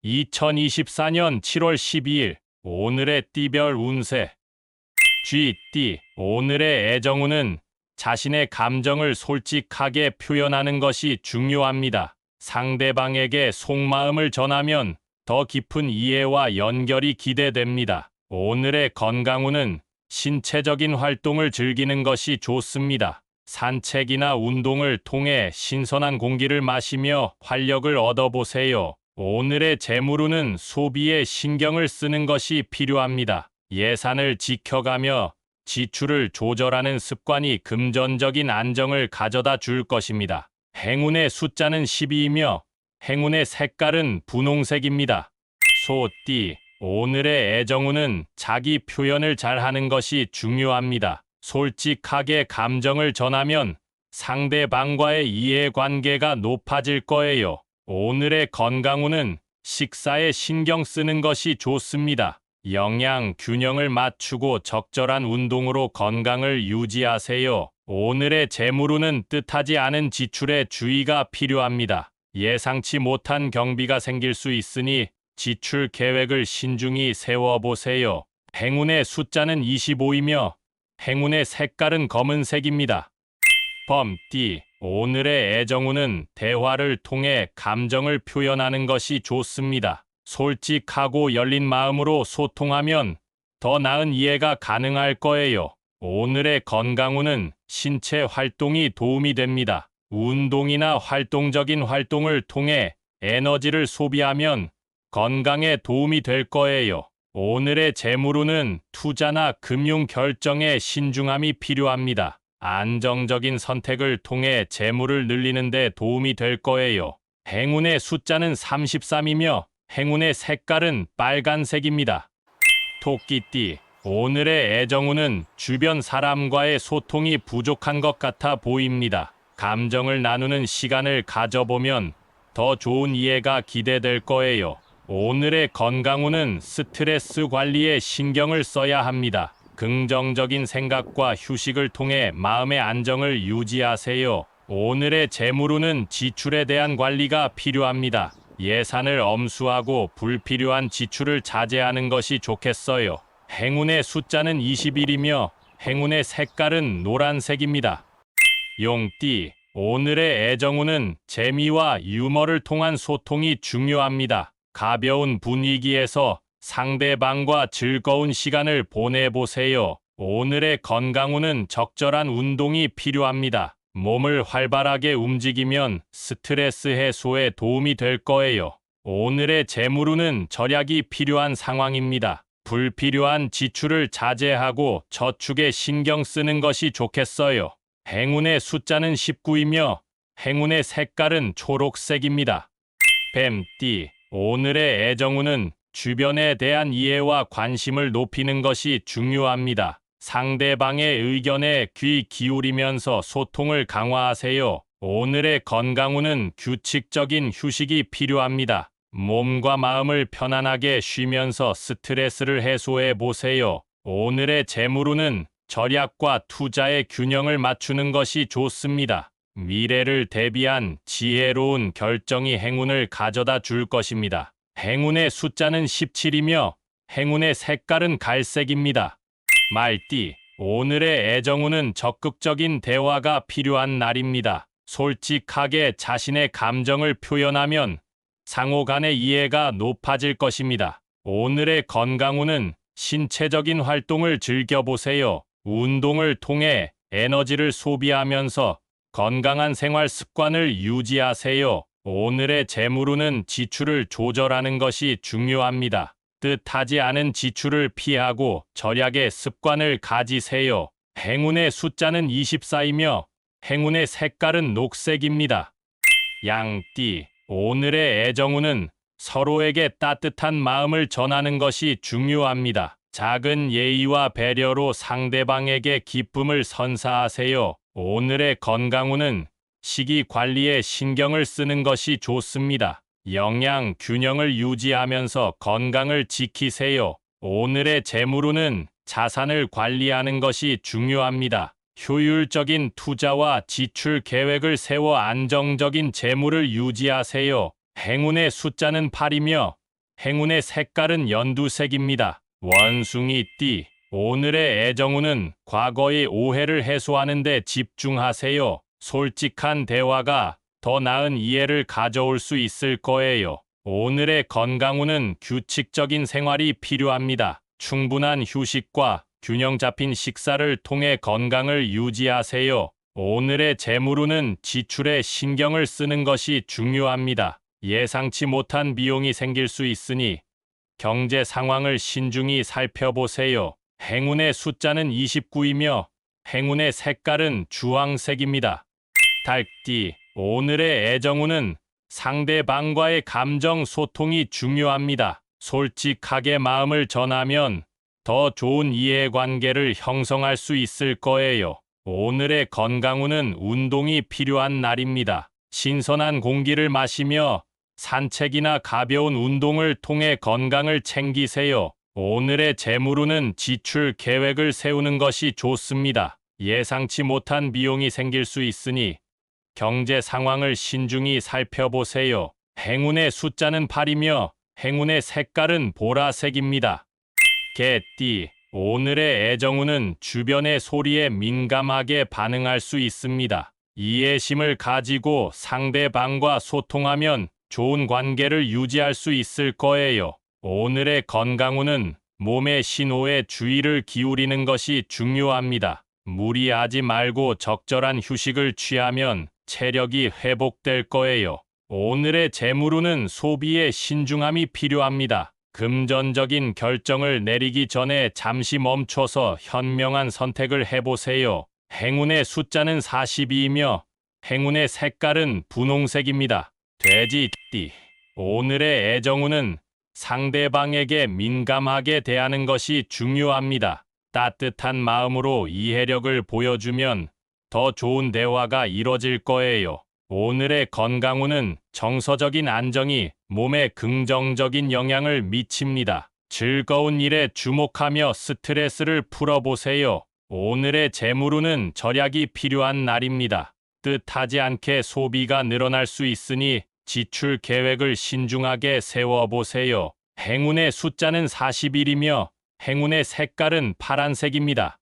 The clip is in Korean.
2024년 7월 12일 오늘의 띠별 운세. 쥐띠. 오늘의 애정운은 자신의 감정을 솔직하게 표현하는 것이 중요합니다. 상대방에게 속마음을 전하면 더 깊은 이해와 연결이 기대됩니다. 오늘의 건강운은 신체적인 활동을 즐기는 것이 좋습니다. 산책이나 운동을 통해 신선한 공기를 마시며 활력을 얻어보세요. 오늘의 재물운은 소비에 신경을 쓰는 것이 필요합니다. 예산을 지켜가며 지출을 조절하는 습관이 금전적인 안정을 가져다 줄 것입니다. 행운의 숫자는 12이며 행운의 색깔은 분홍색입니다. 소띠. 오늘의 애정운은 자기 표현을 잘하는 것이 중요합니다. 솔직하게 감정을 전하면 상대방과의 이해관계가 높아질 거예요. 오늘의 건강운은 식사에 신경 쓰는 것이 좋습니다. 영양 균형을 맞추고 적절한 운동으로 건강을 유지하세요. 오늘의 재물운은 뜻하지 않은 지출에 주의가 필요합니다. 예상치 못한 경비가 생길 수 있으니 지출 계획을 신중히 세워보세요. 행운의 숫자는 25이며 행운의 색깔은 검은색입니다. 범띠. 오늘의 애정운은 대화를 통해 감정을 표현하는 것이 좋습니다. 솔직하고 열린 마음으로 소통하면 더 나은 이해가 가능할 거예요. 오늘의 건강운은 신체 활동이 도움이 됩니다. 운동이나 활동적인 활동을 통해 에너지를 소비하면 건강에 도움이 될 거예요. 오늘의 재물운은 투자나 금융 결정에 신중함이 필요합니다. 안정적인 선택을 통해 재물을 늘리는 데 도움이 될 거예요. 행운의 숫자는 33이며 행운의 색깔은 빨간색입니다. 토끼띠. 오늘의 애정운은 주변 사람과의 소통이 부족한 것 같아 보입니다. 감정을 나누는 시간을 가져보면 더 좋은 이해가 기대될 거예요. 오늘의 건강운은 스트레스 관리에 신경을 써야 합니다. 긍정적인 생각과 휴식을 통해 마음의 안정을 유지하세요. 오늘의 재물운은 지출에 대한 관리가 필요합니다. 예산을 엄수하고 불필요한 지출을 자제하는 것이 좋겠어요. 행운의 숫자는 21이며 행운의 색깔은 노란색입니다. 용띠. 오늘의 애정운은 재미와 유머를 통한 소통이 중요합니다. 가벼운 분위기에서 상대방과 즐거운 시간을 보내보세요. 오늘의 건강운은 적절한 운동이 필요합니다. 몸을 활발하게 움직이면 스트레스 해소에 도움이 될 거예요. 오늘의 재물운은 절약이 필요한 상황입니다. 불필요한 지출을 자제하고 저축에 신경 쓰는 것이 좋겠어요. 행운의 숫자는 19이며 행운의 색깔은 초록색입니다. 뱀띠. 오늘의 애정운은 주변에 대한 이해와 관심을 높이는 것이 중요합니다. 상대방의 의견에 귀 기울이면서 소통을 강화하세요. 오늘의 건강운은 규칙적인 휴식이 필요합니다. 몸과 마음을 편안하게 쉬면서 스트레스를 해소해 보세요. 오늘의 재물운은 절약과 투자의 균형을 맞추는 것이 좋습니다. 미래를 대비한 지혜로운 결정이 행운을 가져다 줄 것입니다. 행운의 숫자는 17이며 행운의 색깔은 갈색입니다. 말띠. 오늘의 애정운은 적극적인 대화가 필요한 날입니다. 솔직하게 자신의 감정을 표현하면 상호 간의 이해가 높아질 것입니다. 오늘의 건강운은 신체적인 활동을 즐겨보세요. 운동을 통해 에너지를 소비하면서 건강한 생활 습관을 유지하세요. 오늘의 재물운은 지출을 조절하는 것이 중요합니다. 뜻하지 않은 지출을 피하고 절약의 습관을 가지세요. 행운의 숫자는 24이며 행운의 색깔은 녹색입니다. 양띠. 오늘의 애정운은 서로에게 따뜻한 마음을 전하는 것이 중요합니다. 작은 예의와 배려로 상대방에게 기쁨을 선사하세요. 오늘의 건강운은 식이 관리에 신경을 쓰는 것이 좋습니다. 영양 균형을 유지하면서 건강을 지키세요. 오늘의 재물운은 자산을 관리하는 것이 중요합니다. 효율적인 투자와 지출 계획을 세워 안정적인 재물을 유지하세요. 행운의 숫자는 8이며 행운의 색깔은 연두색입니다. 원숭이띠, 오늘의 애정운은 과거의 오해를 해소하는 데 집중하세요. 솔직한 대화가 더 나은 이해를 가져올 수 있을 거예요. 오늘의 건강운은 규칙적인 생활이 필요합니다. 충분한 휴식과 균형 잡힌 식사를 통해 건강을 유지하세요. 오늘의 재물운은 지출에 신경을 쓰는 것이 중요합니다. 예상치 못한 비용이 생길 수 있으니 경제 상황을 신중히 살펴보세요. 행운의 숫자는 29이며 행운의 색깔은 주황색입니다. 달띠, 오늘의 애정운은 상대방과의 감정 소통이 중요합니다. 솔직하게 마음을 전하면 더 좋은 이해관계를 형성할 수 있을 거예요. 오늘의 건강운은 운동이 필요한 날입니다. 신선한 공기를 마시며 산책이나 가벼운 운동을 통해 건강을 챙기세요. 오늘의 재물운은 지출 계획을 세우는 것이 좋습니다. 예상치 못한 비용이 생길 수 있으니 경제 상황을 신중히 살펴보세요. 행운의 숫자는 8이며 행운의 색깔은 보라색입니다. 개띠, 오늘의 애정운은 주변의 소리에 민감하게 반응할 수 있습니다. 이해심을 가지고 상대방과 소통하면 좋은 관계를 유지할 수 있을 거예요. 오늘의 건강운은 몸의 신호에 주의를 기울이는 것이 중요합니다. 무리하지 말고 적절한 휴식을 취하면 체력이 회복될 거예요. 오늘의 재물운은 소비에 신중함이 필요합니다. 금전적인 결정을 내리기 전에 잠시 멈춰서 현명한 선택을 해보세요. 행운의 숫자는 42이며 행운의 색깔은 분홍색입니다. 돼지띠, 오늘의 애정운은 상대방에게 민감하게 대하는 것이 중요합니다. 따뜻한 마음으로 이해력을 보여주면 더 좋은 대화가 이뤄질 거예요. 오늘의 건강운은 정서적인 안정이 몸에 긍정적인 영향을 미칩니다. 즐거운 일에 주목하며 스트레스를 풀어보세요. 오늘의 재물운은 절약이 필요한 날입니다. 뜻하지 않게 소비가 늘어날 수 있으니 지출 계획을 신중하게 세워보세요. 행운의 숫자는 41이며 행운의 색깔은 파란색입니다.